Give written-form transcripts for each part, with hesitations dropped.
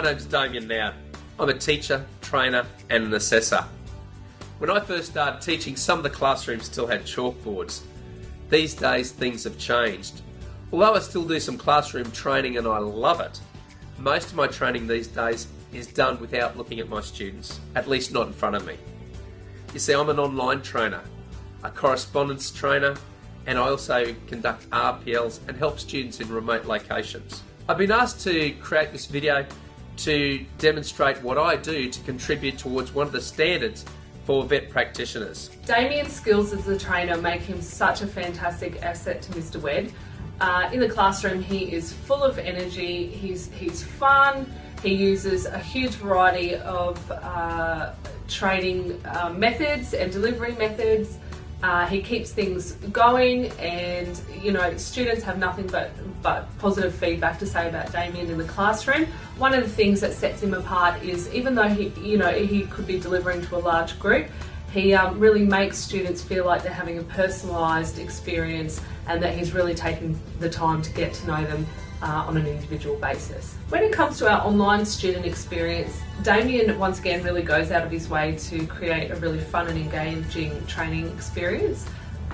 My name's Damian Noud. I'm a teacher, trainer and an assessor. When I first started teaching, some of the classrooms still had chalkboards. These days things have changed. Although I still do some classroom training and I love it, most of my training these days is done without looking at my students, at least not in front of me. You see, I'm an online trainer, a correspondence trainer, and I also conduct RPLs and help students in remote locations. I've been asked to create this video to demonstrate what I do to contribute towards one of the standards for vet practitioners. Damian's skills as a trainer make him such a fantastic asset to Mr. WED. In the classroom he is full of energy, he's fun, he uses a huge variety of training methods and delivery methods. He keeps things going, and students have nothing but positive feedback to say about Damian in the classroom. One of the things that sets him apart is, even though he could be delivering to a large group, he really makes students feel like they're having a personalised experience and that he's really taken the time to get to know them on an individual basis. When it comes to our online student experience, Damian once again really goes out of his way to create a really fun and engaging training experience.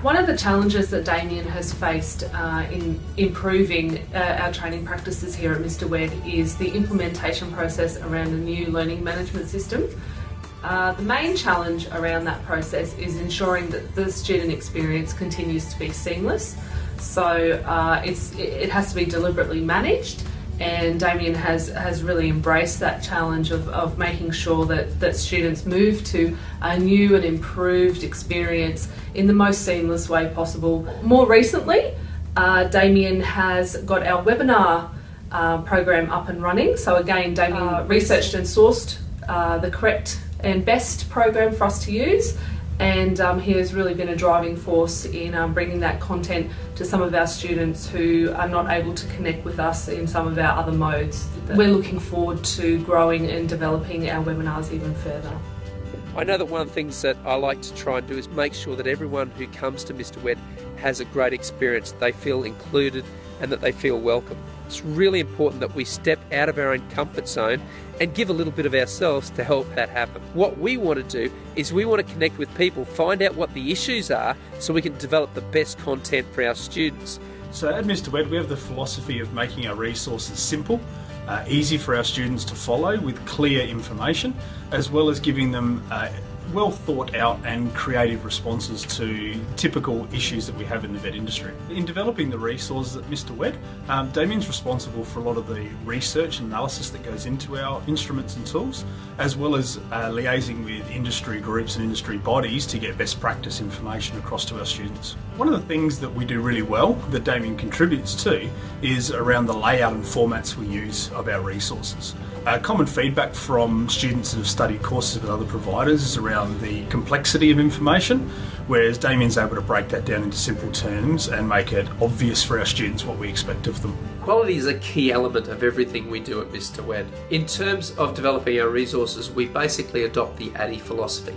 One of the challenges that Damian has faced in improving our training practices here at Mr. WED is the implementation process around a new learning management system. The main challenge around that process is ensuring that the student experience continues to be seamless. So it has to be deliberately managed, and Damian has really embraced that challenge of making sure that students move to a new and improved experience in the most seamless way possible. More recently, Damian has got our webinar program up and running. So again, Damian researched and sourced the correct and best program for us to use, and he has really been a driving force in bringing that content to some of our students who are not able to connect with us in some of our other modes. We're looking forward to growing and developing our webinars even further. I know that one of the things that I like to try and do is make sure that everyone who comes to Mr. WED has a great experience, they feel included and that they feel welcome. It's really important that we step out of our own comfort zone and give a little bit of ourselves to help that happen. What we want to do is we want to connect with people, find out what the issues are so we can develop the best content for our students. So at Mr. WED we have the philosophy of making our resources simple, easy for our students to follow with clear information, as well as giving them well thought out and creative responses to typical issues that we have in the vet industry. In developing the resources at Mr. WED, Damian's responsible for a lot of the research and analysis that goes into our instruments and tools, as well as liaising with industry groups and industry bodies to get best practice information across to our students. One of the things that we do really well that Damian contributes to is around the layout and formats we use of our resources. Common feedback from students that have studied courses with other providers is around the complexity of information, whereas Damian's able to break that down into simple terms and make it obvious for our students what we expect of them. Quality is a key element of everything we do at Mr. WED. In terms of developing our resources, we basically adopt the ADDIE philosophy.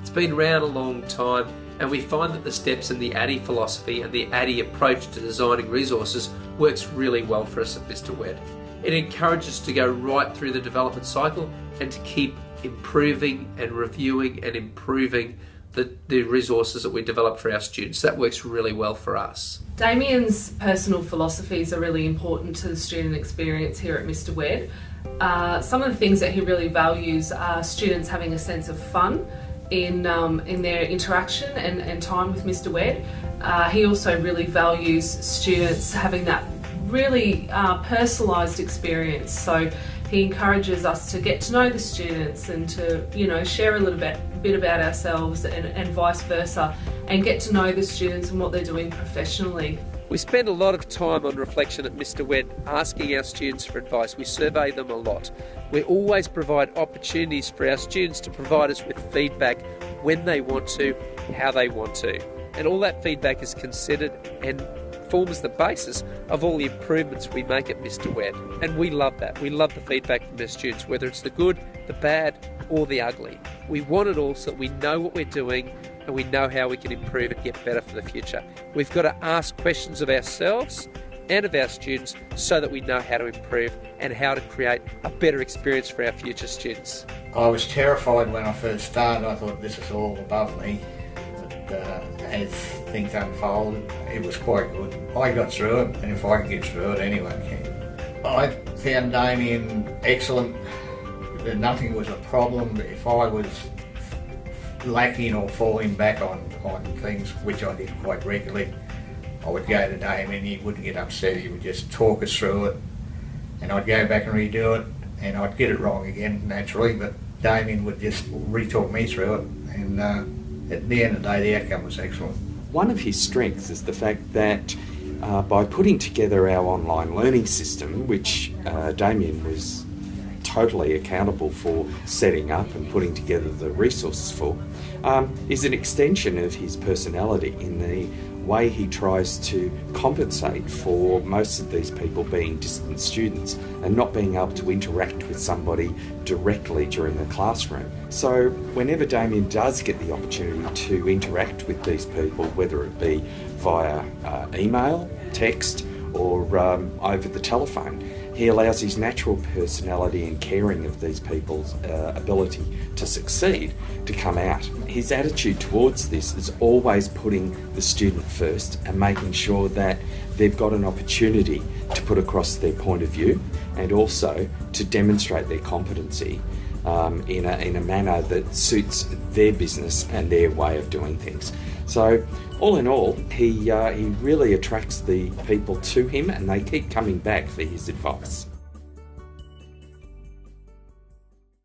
It's been around a long time, and we find that the steps in the ADDIE philosophy and the ADDIE approach to designing resources works really well for us at Mr. WED. It encourages us to go right through the development cycle and to keep improving and reviewing and improving the resources that we develop for our students. That works really well for us. Damian's personal philosophies are really important to the student experience here at Mr. WED. Some of the things that he really values are students having a sense of fun in their interaction and time with Mr. WED. He also really values students having that really personalised experience. So he encourages us to get to know the students and to share a little bit about ourselves and vice versa, and get to know the students and what they're doing professionally. We spend a lot of time on reflection at Mr. WED asking our students for advice. We survey them a lot. We always provide opportunities for our students to provide us with feedback when they want to, how they want to. And all that feedback is considered and forms the basis of all the improvements we make at Mr. WED. And we love that. We love the feedback from our students, whether it's the good, the bad, or the ugly. We want it all so that we know what we're doing and we know how we can improve and get better for the future. We've got to ask questions of ourselves and of our students so that we know how to improve and how to create a better experience for our future students. I was terrified when I first started. I thought this is all above me. But as things unfolded, it was quite good. I got through it, and if I can get through it, anyone can. I found Damian excellent. That nothing was a problem. If I was lacking or falling back on things, which I did quite regularly, I would go to Damian. He wouldn't get upset. He would just talk us through it, and I'd go back and redo it, and I'd get it wrong again naturally, but Damian would just re-talk me through it, and at the end of the day the outcome was excellent. One of his strengths is the fact that by putting together our online learning system, which Damian was totally accountable for setting up and putting together the resources for, is an extension of his personality in the way he tries to compensate for most of these people being distant students and not being able to interact with somebody directly during the classroom. So whenever Damian does get the opportunity to interact with these people, whether it be via email, text, or over the telephone, he allows his natural personality and caring of these people's ability to succeed to come out. His attitude towards this is always putting the student first and making sure that they've got an opportunity to put across their point of view and also to demonstrate their competency in a manner that suits their business and their way of doing things. So all in all, he really attracts the people to him, and they keep coming back for his advice.